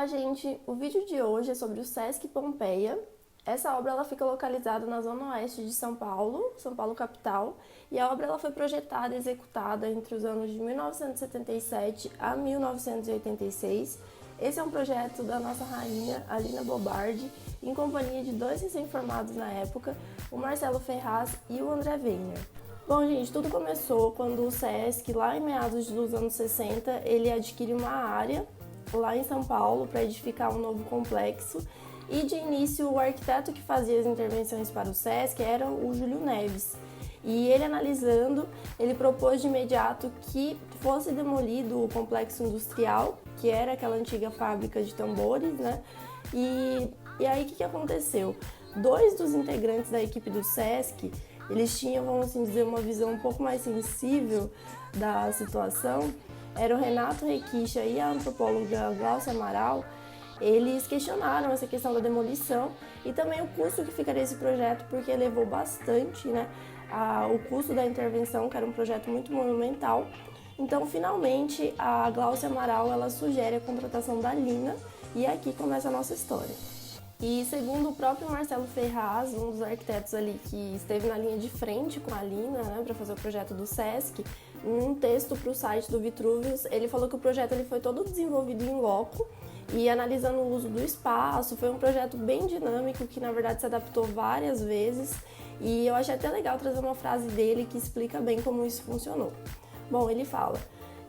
Olá, gente! O vídeo de hoje é sobre o Sesc Pompeia. Essa obra ela fica localizada na zona oeste de São Paulo capital, e a obra ela foi projetada e executada entre os anos de 1977 a 1986. Esse é um projeto da nossa rainha, Alina Bobardi, em companhia de dois recém-formados na época, o Marcelo Ferraz e o André Weiner. Bom, gente, tudo começou quando o Sesc, lá em meados dos anos 60, ele adquire uma área lá em São Paulo para edificar um novo complexo. E de início o arquiteto que fazia as intervenções para o Sesc era o Júlio Neves. E ele analisando, ele propôs de imediato que fosse demolido o complexo industrial, que era aquela antiga fábrica de tambores, né? E aí o que aconteceu? Dois dos integrantes da equipe do Sesc, eles tinham, vamos assim dizer, uma visão um pouco mais sensível da situação. Era o Renato Requicha e a antropóloga Glaucia Amaral. Eles questionaram essa questão da demolição e também o custo que ficaria esse projeto, porque elevou bastante, né, o custo da intervenção, que era um projeto muito monumental. Então, finalmente, a Glaucia Amaral ela sugere a contratação da Lina, e aqui começa a nossa história. E segundo o próprio Marcelo Ferraz, um dos arquitetos ali que esteve na linha de frente com a Lina, né, para fazer o projeto do Sesc, em um texto para o site do Vitruvius, ele falou que o projeto ele foi todo desenvolvido em loco e analisando o uso do espaço. Foi um projeto bem dinâmico que na verdade se adaptou várias vezes, e eu achei até legal trazer uma frase dele que explica bem como isso funcionou. Bom, ele fala: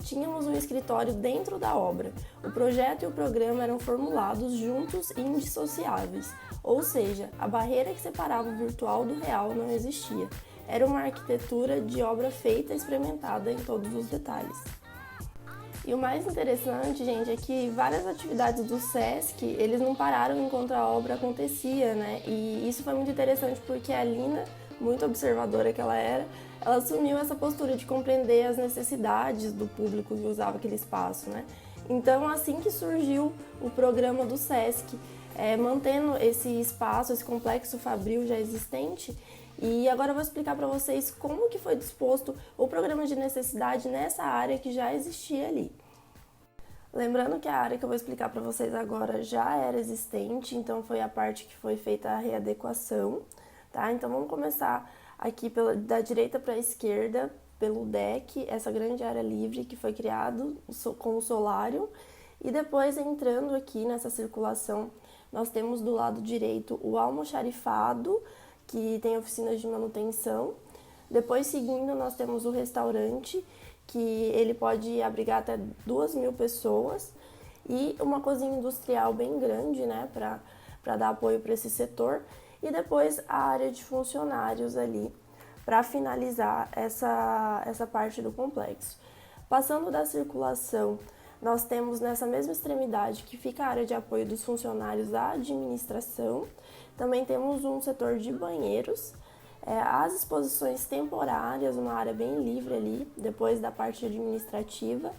tínhamos um escritório dentro da obra. O projeto e o programa eram formulados juntos e indissociáveis, ou seja, a barreira que separava o virtual do real não existia. Era uma arquitetura de obra feita e experimentada em todos os detalhes. E o mais interessante, gente, é que várias atividades do Sesc, eles não pararam enquanto a obra acontecia, né? E isso foi muito interessante porque a Lina, muito observadora que ela era, ela assumiu essa postura de compreender as necessidades do público que usava aquele espaço, né? Então, assim que surgiu o programa do Sesc, mantendo esse espaço, esse complexo fabril já existente. E agora eu vou explicar para vocês como que foi disposto o programa de necessidade nessa área que já existia ali. Lembrando que a área que eu vou explicar para vocês agora já era existente, então foi a parte que foi feita a readequação, tá? Então vamos começar aqui da direita para a esquerda, pelo deck, essa grande área livre que foi criado com o solário, e depois entrando aqui nessa circulação, nós temos do lado direito o almoxarifado, que tem oficinas de manutenção. Depois, seguindo, nós temos o restaurante, que ele pode abrigar até 2.000 pessoas, e uma cozinha industrial bem grande, né, para dar apoio para esse setor. E depois a área de funcionários ali, para finalizar essa parte do complexo. Passando da circulação, nós temos nessa mesma extremidade que fica a área de apoio dos funcionários da administração. Também temos um setor de banheiros, as exposições temporárias, uma área bem livre ali, depois da parte administrativa.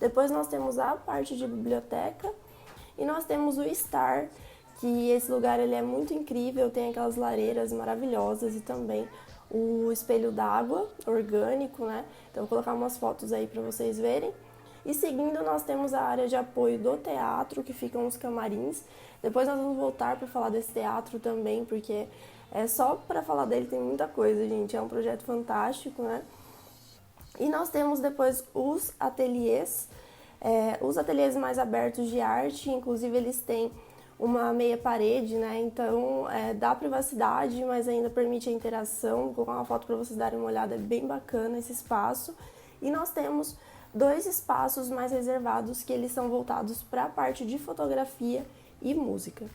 Depois nós temos a parte de biblioteca e nós temos o estar, que esse lugar ele é muito incrível, tem aquelas lareiras maravilhosas e também o espelho d'água orgânico, né? Então vou colocar umas fotos aí para vocês verem. E seguindo, nós temos a área de apoio do teatro, que ficam os camarins. Depois nós vamos voltar para falar desse teatro também, porque só para falar dele tem muita coisa, gente. É um projeto fantástico, né? E nós temos depois os ateliês mais abertos de arte, inclusive eles têm uma meia parede, né? Então dá privacidade, mas ainda permite a interação. Vou colocar uma foto para vocês darem uma olhada, é bem bacana esse espaço. E nós temos dois espaços mais reservados que eles são voltados para a parte de fotografia e música.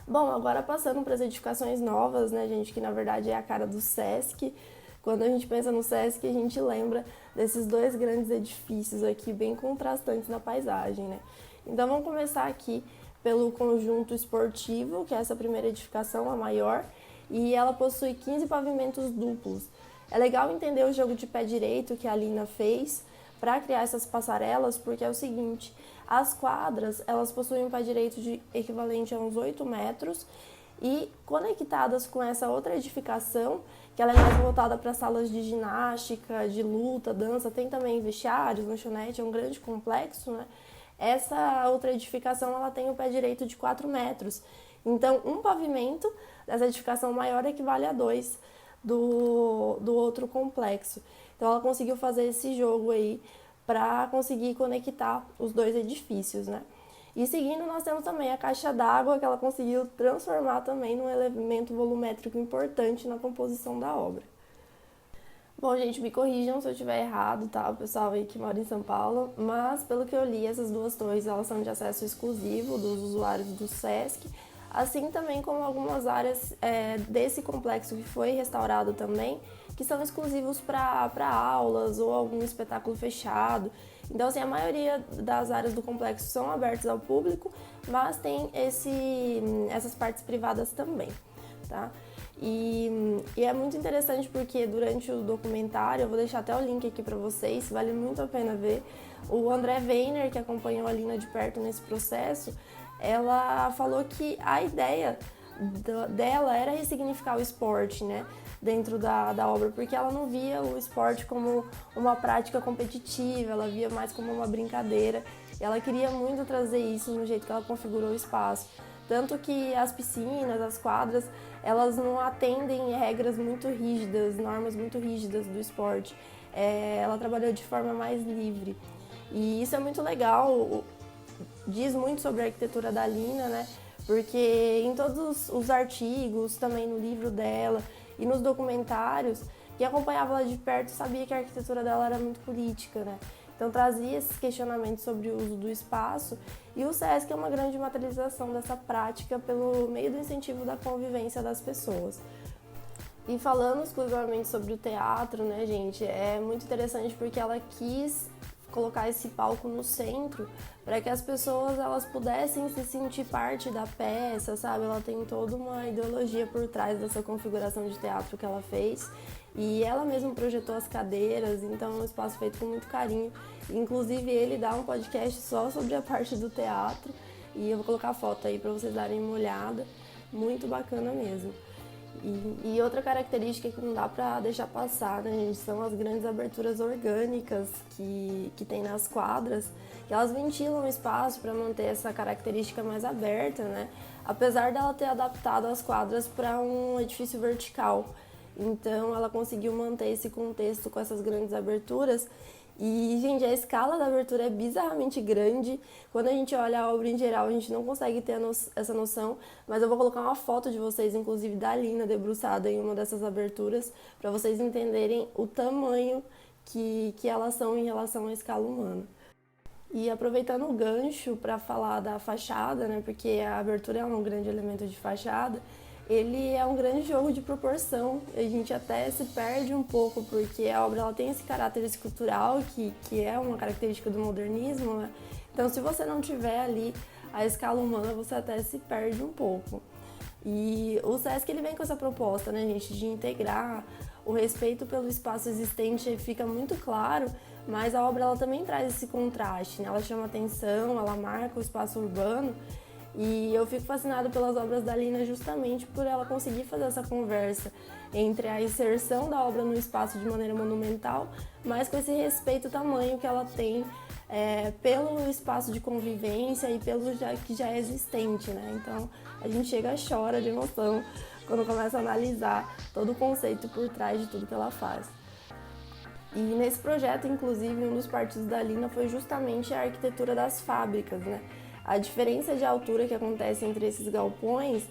Bom, agora passando para as edificações novas, né, gente, que na verdade é a cara do Sesc. Quando a gente pensa no Sesc, a gente lembra desses dois grandes edifícios aqui, bem contrastantes na paisagem, né? Então vamos começar aqui pelo conjunto esportivo, que é essa primeira edificação, a maior, e ela possui 15 pavimentos duplos. É legal entender o jogo de pé direito que a Lina fez para criar essas passarelas, porque é o seguinte: as quadras elas possuem um pé direito equivalente a uns 8 metros, e conectadas com essa outra edificação, que ela é mais voltada para salas de ginástica, de luta, dança, tem também vestiários, lanchonete, é um grande complexo, né? essa outra edificação ela tem o pé direito de 4 metros. Então, um pavimento dessa edificação maior equivale a 2 do outro complexo. Então, ela conseguiu fazer esse jogo aí para conseguir conectar os dois edifícios, né? E seguindo, nós temos também a caixa d'água, que ela conseguiu transformar também num elemento volumétrico importante na composição da obra. Bom, gente, me corrijam se eu estiver errado, tá? O pessoal aí que mora em São Paulo. Mas, pelo que eu li, essas duas torres, elas são de acesso exclusivo dos usuários do SESC, assim também como algumas áreas desse complexo que foi restaurado também, que são exclusivos para aulas ou algum espetáculo fechado. Então, assim, a maioria das áreas do complexo são abertas ao público, mas tem essas partes privadas também, tá? E é muito interessante porque durante o documentário, eu vou deixar até o link aqui para vocês, vale muito a pena ver, o André Weiner, que acompanhou a Lina de perto nesse processo, ela falou que a ideia dela era ressignificar o esporte, né, dentro da obra, porque ela não via o esporte como uma prática competitiva, ela via mais como uma brincadeira, e ela queria muito trazer isso no jeito que ela configurou o espaço. Tanto que as piscinas, as quadras, elas não atendem regras muito rígidas, normas muito rígidas do esporte. Ela trabalhou de forma mais livre. E isso é muito legal, diz muito sobre a arquitetura da Lina, né? Porque em todos os artigos, também no livro dela e nos documentários, quem acompanhava ela de perto sabia que a arquitetura dela era muito política, né? Então trazia esses questionamentos sobre o uso do espaço e o SESC é uma grande materialização dessa prática pelo meio do incentivo da convivência das pessoas. E falando exclusivamente sobre o teatro, né, gente, é muito interessante porque ela quis colocar esse palco no centro para que as pessoas elas pudessem se sentir parte da peça, sabe? Ela tem toda uma ideologia por trás dessa configuração de teatro que ela fez. E ela mesma projetou as cadeiras, então é um espaço feito com muito carinho. Inclusive ele dá um podcast só sobre a parte do teatro e eu vou colocar a foto aí para vocês darem uma olhada, muito bacana mesmo. E outra característica que não dá para deixar passar, né, gente, são as grandes aberturas orgânicas que tem nas quadras, que elas ventilam o espaço para manter essa característica mais aberta, né, apesar dela ter adaptado as quadras para um edifício vertical. Então, ela conseguiu manter esse contexto com essas grandes aberturas. E, gente, a escala da abertura é bizarramente grande. Quando a gente olha a obra em geral, a gente não consegue ter essa noção. Mas eu vou colocar uma foto de vocês, inclusive da Lina debruçada em uma dessas aberturas, para vocês entenderem o tamanho que elas são em relação à escala humana. E aproveitando o gancho para falar da fachada, né, porque a abertura é um grande elemento de fachada, ele é um grande jogo de proporção, a gente até se perde um pouco, porque a obra ela tem esse caráter escultural, que é uma característica do modernismo, né? Então se você não tiver ali a escala humana, você até se perde um pouco. E o SESC ele vem com essa proposta, né, gente, de integrar o respeito pelo espaço existente, fica muito claro, mas a obra ela também traz esse contraste, né? Ela chama atenção, ela marca o espaço urbano. E eu fico fascinada pelas obras da Lina justamente por ela conseguir fazer essa conversa entre a inserção da obra no espaço de maneira monumental, mas com esse respeito tamanho que ela tem pelo espaço de convivência e pelo que já é existente, né? Então a gente chega a chora de emoção quando começa a analisar todo o conceito por trás de tudo que ela faz. E nesse projeto, inclusive, um dos partidos da Lina foi justamente a arquitetura das fábricas, né? A diferença de altura que acontece entre esses galpões,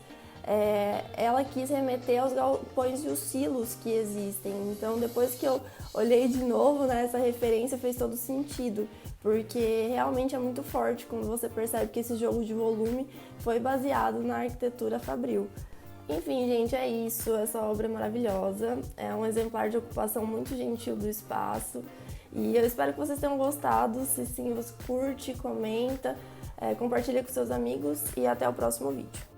ela quis remeter aos galpões e os silos que existem. Então, depois que eu olhei de novo, né, essa referência fez todo sentido, porque realmente é muito forte quando você percebe que esse jogo de volume foi baseado na arquitetura fabril. Enfim, gente, é isso. Essa obra é maravilhosa. É um exemplar de ocupação muito gentil do espaço. E eu espero que vocês tenham gostado. Se sim, você curte, comenta, compartilha com seus amigos e até o próximo vídeo.